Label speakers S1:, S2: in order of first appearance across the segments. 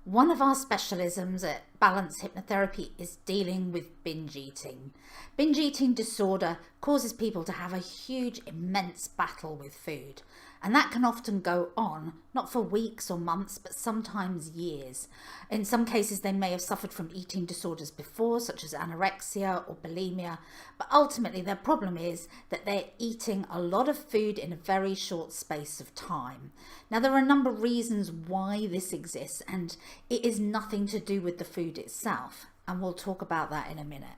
S1: One of our specialisms at Balance Hypnotherapy is dealing with binge eating. Binge eating disorder causes people to have a huge, immense battle with food. And that can often go on, not for weeks or months, but sometimes years. In some cases, they may have suffered from eating disorders before, such as anorexia or bulimia. But ultimately, their problem is that they're eating a lot of food in a very short space of time. Now, there are a number of reasons why this exists, and it is nothing to do with the food itself. And we'll talk about that in a minute.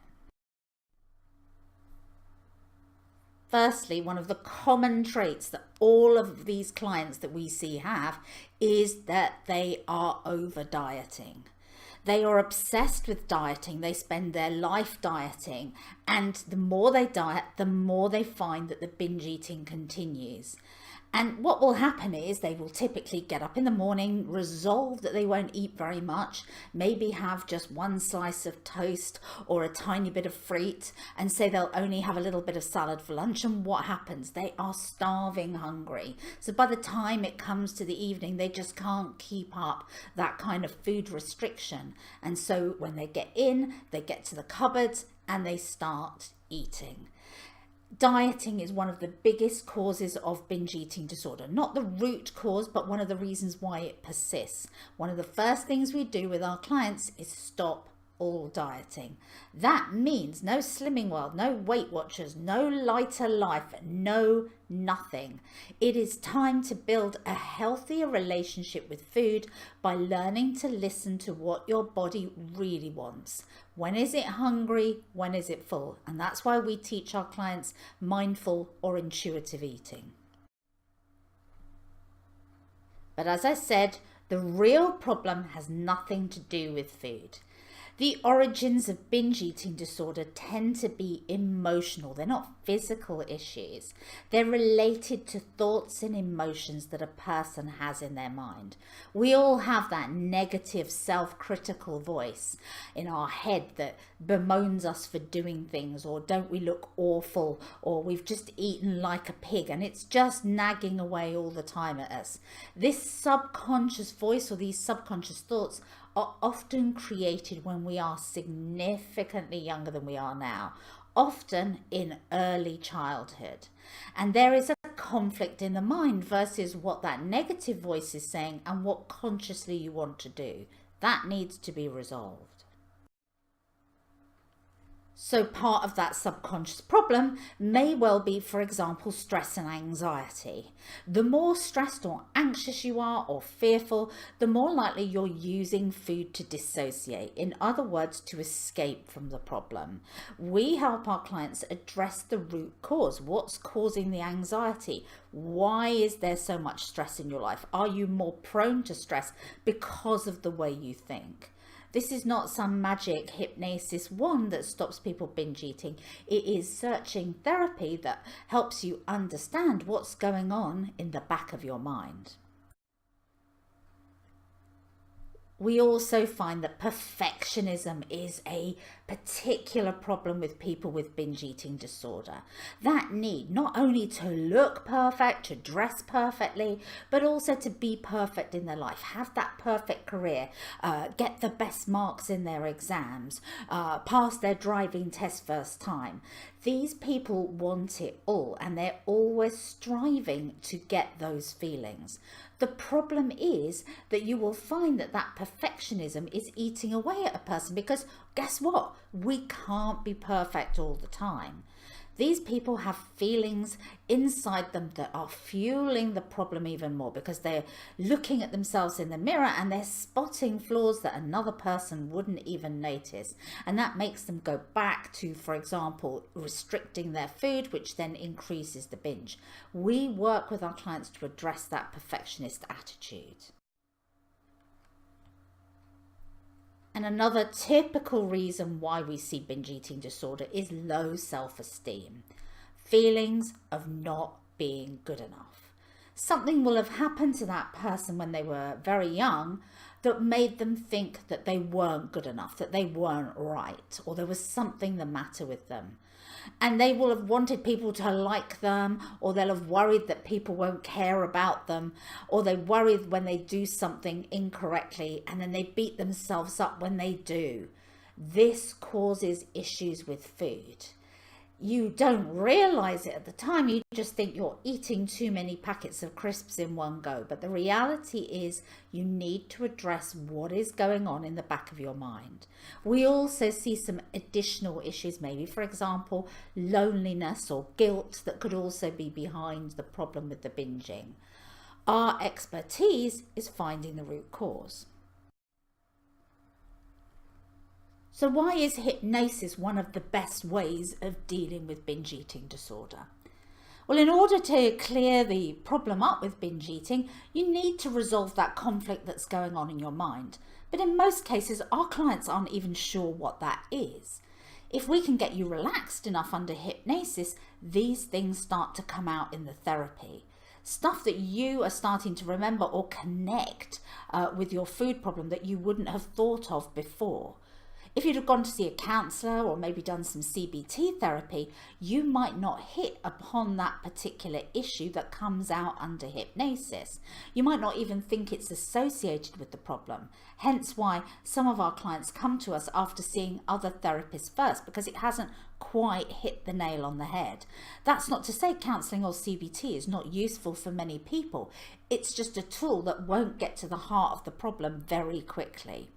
S1: Firstly, one of the common traits that all of these clients that we see have is that they are over dieting. They are obsessed with dieting. They spend their life dieting. And the more they diet, the more they find that the binge eating continues. And what will happen is they will typically get up in the morning, resolve that they won't eat very much, maybe have just one slice of toast or a tiny bit of fruit, and say they'll only have a little bit of salad for lunch. And what happens? They are starving hungry. So by the time it comes to the evening, they just can't keep up that kind of food restriction. And so when they get in, they get to the cupboards and they start eating. Dieting is one of the biggest causes of binge eating disorder. Not the root cause, but one of the reasons why it persists. One of the first things we do with our clients is stop all dieting. That means no Slimming World, no Weight Watchers, no lighter life, no nothing. It is time to build a healthier relationship with food by learning to listen to what your body really wants. When is it hungry? When is it full? And that's why we teach our clients mindful or intuitive eating. But as I said, the real problem has nothing to do with food. The origins of binge eating disorder tend to be emotional. They're not physical issues. They're related to thoughts and emotions that a person has in their mind. We all have that negative self-critical voice in our head that bemoans us for doing things, or don't we look awful, or we've just eaten like a pig, and it's just nagging away all the time at us. This subconscious voice or these subconscious thoughts are often created when we are significantly younger than we are now, often in early childhood. And there is a conflict in the mind versus what that negative voice is saying and what consciously you want to do. That needs to be resolved. So part of that subconscious problem may well be, for example, stress and anxiety. The more stressed or anxious you are or fearful, the more likely you're using food to dissociate. In other words, to escape from the problem. We help our clients address the root cause. What's causing the anxiety? Why is there so much stress in your life? Are you more prone to stress because of the way you think? This is not some magic hypnosis wand that stops people binge eating. It is searching therapy that helps you understand what's going on in the back of your mind. We also find that perfectionism is a particular problem with people with binge eating disorder. That need not only to look perfect, to dress perfectly, but also to be perfect in their life, have that perfect career, get the best marks in their exams, pass their driving test first time. These people want it all, and they're always striving to get those feelings. The problem is that you will find that perfectionism is eating away at a person, because guess what? We can't be perfect all the time. These people have feelings inside them that are fueling the problem even more, because they're looking at themselves in the mirror and they're spotting flaws that another person wouldn't even notice. And that makes them go back to, for example, restricting their food, which then increases the binge. We work with our clients to address that perfectionist attitude. And another typical reason why we see binge eating disorder is low self-esteem. Feelings of not being good enough. Something will have happened to that person when they were very young that made them think that they weren't good enough, that they weren't right, or there was something the matter with them. And they will have wanted people to like them, or they'll have worried that people won't care about them, or they worry when they do something incorrectly and then they beat themselves up when they do. This causes issues with food. You don't realize it at the time. You just think you're eating too many packets of crisps in one go. But the reality is you need to address what is going on in the back of your mind. We also see some additional issues, maybe, for example, loneliness or guilt that could also be behind the problem with the binging. Our expertise is finding the root cause. So why is hypnosis one of the best ways of dealing with binge eating disorder? Well, in order to clear the problem up with binge eating, you need to resolve that conflict that's going on in your mind. But in most cases, our clients aren't even sure what that is. If we can get you relaxed enough under hypnosis, these things start to come out in the therapy. Stuff that you are starting to remember or connect with your food problem that you wouldn't have thought of before. If you'd have gone to see a counsellor or maybe done some CBT therapy, you might not hit upon that particular issue that comes out under hypnosis. You might not even think it's associated with the problem. Hence why some of our clients come to us after seeing other therapists first, because it hasn't quite hit the nail on the head. That's not to say counselling or CBT is not useful for many people. It's just a tool that won't get to the heart of the problem very quickly.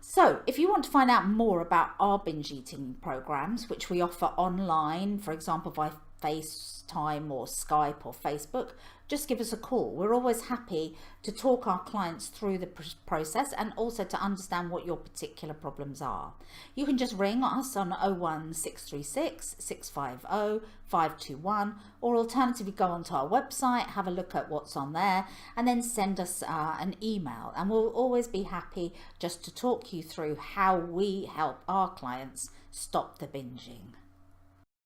S1: So if you want to find out more about our binge eating programs, which we offer online, for example, by FaceTime or Skype or Facebook, just give us a call. We're always happy to talk our clients through the process and also to understand what your particular problems are. You can just ring us on 01636 650 521, or alternatively go onto our website, have a look at what's on there, and then send us an email. And we'll always be happy just to talk you through how we help our clients stop the binging.